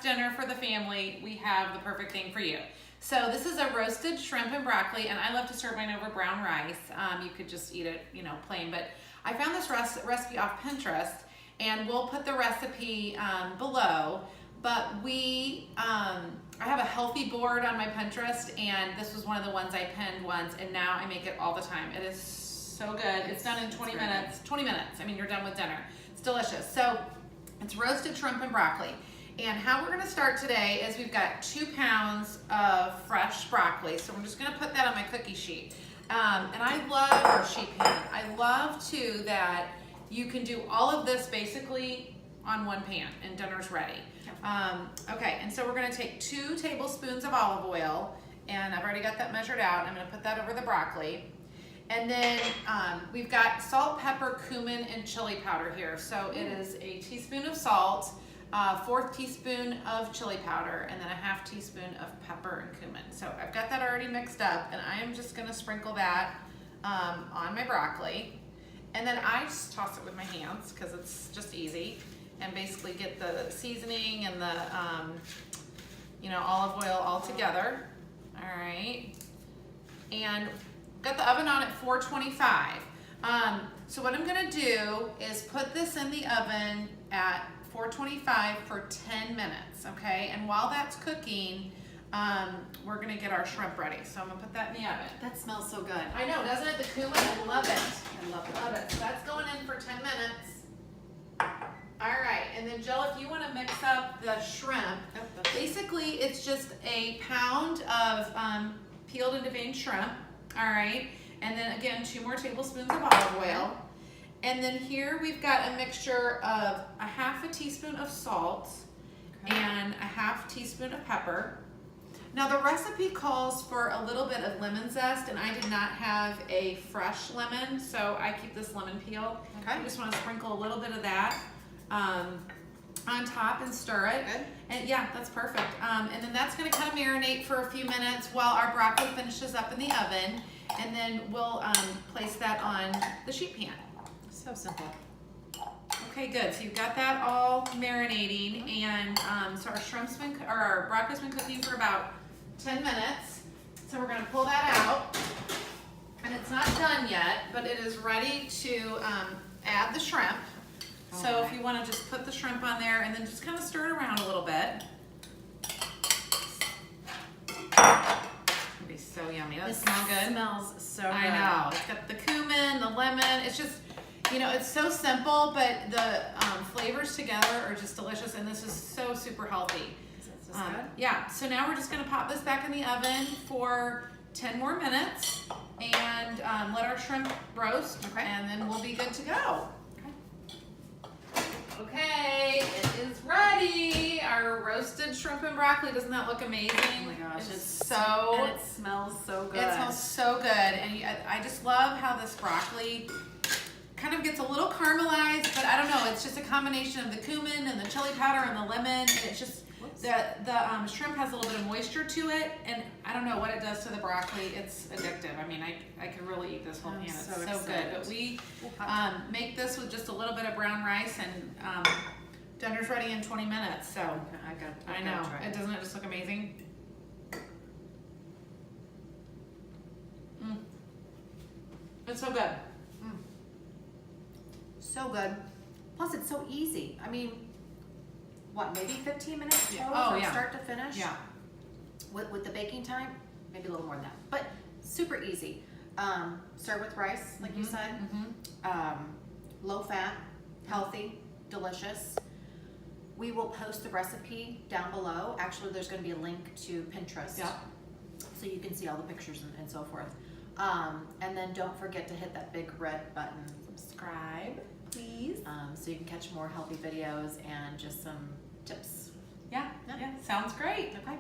dinner for the family, we have the perfect thing for you. So this is a roasted shrimp and broccoli, and I love to serve mine over brown rice. You could just eat it, you know, plain, but I found this recipe off Pinterest, and we'll put the recipe below. But I have a healthy board on my Pinterest, and this was one of the ones I pinned once, and now I make it all the time. It is so good. It's done in 20 minutes. 20 minutes. I mean, you're done with dinner. It's delicious. So it's roasted shrimp and broccoli. And how we're gonna start today is we've got 2 pounds of fresh broccoli. So we're just gonna put that on my cookie sheet. And I love our sheet pan. I love too that you can do all of this basically on one pan and dinner's ready. Okay, and so we're gonna take 2 tablespoons of olive oil, and I've already got that measured out. I'm gonna put that over the broccoli. And then we've got salt, pepper, cumin, and chili powder here. So it is a teaspoon of salt, 1/4 teaspoon of chili powder, and then 1/2 teaspoon of pepper and cumin. So I've got that already mixed up, and I am just gonna sprinkle that on my broccoli. And then I just toss it with my hands because it's just easy, and basically get the seasoning and the olive oil all together. All right, and got the oven on at 425. So what I'm gonna do is put this in the oven at 425 for 10 minutes, okay? And while that's cooking, we're gonna get our shrimp ready. So I'm gonna put that in the oven. That smells so good. I know, doesn't it? The cumin, I love it. I love it. So that's going in for 10 minutes. All right, and then Jill, if you wanna mix up the shrimp, basically it's just a pound of peeled and deveined shrimp, all right? And then again, 2 more tablespoons of olive oil. And then here we've got a mixture of 1/2 teaspoon of salt and 1/2 teaspoon of pepper. Now the recipe calls for a little bit of lemon zest, and I did not have a fresh lemon, so I keep this lemon peel. Okay. I just want to sprinkle a little bit of that on top and stir it. Good. And yeah, that's perfect. And then that's going to kind of marinate for a few minutes while our broccoli finishes up in the oven, and then we'll place that on the sheet pan. So simple. Okay, good. So you've got that all marinating, and so our broccoli's been cooking for about 10 minutes. So we're going to pull that out, and it's not done yet, but it is ready to add the shrimp. So if you want to just put the shrimp on there and then just kind of stir it around a little bit. It'll be so yummy. Does it smell good? It smells so good. I know. It's got the cumin, the lemon. It's just, it's so simple, but the flavors together are just delicious, and this is so super healthy. Is that so good? Yeah, so now we're just gonna pop this back in the oven for 10 more minutes and let our shrimp roast, and then we'll be good to go. Okay, it is ready. Our roasted shrimp and broccoli. Doesn't that look amazing? Oh my gosh, and it smells so good. It smells so good, and I just love how this broccoli kind of gets a little caramelized, but I don't know, it's just a combination of the cumin and the chili powder and the lemon, and it's just, the shrimp has a little bit of moisture to it, and I don't know what it does to the broccoli. It's addictive. I mean, I could really eat this whole pan. It's so good. But we make this with just a little bit of brown rice, and dinner's ready in 20 minutes, so I know. Doesn't it just look amazing? It's so good. So good. Plus, it's so easy. I mean, what, maybe 15 minutes total from start to finish? Yeah. With the baking time, maybe a little more than that. But super easy. Start with rice, like you said. Low fat, healthy, delicious. We will post the recipe down below. Actually, there's going to be a link to Pinterest. Yeah. So you can see all the pictures and so forth. And then don't forget to hit that big red button. Subscribe, please. So you can catch more healthy videos and just some tips. Yeah, sounds great. Okay.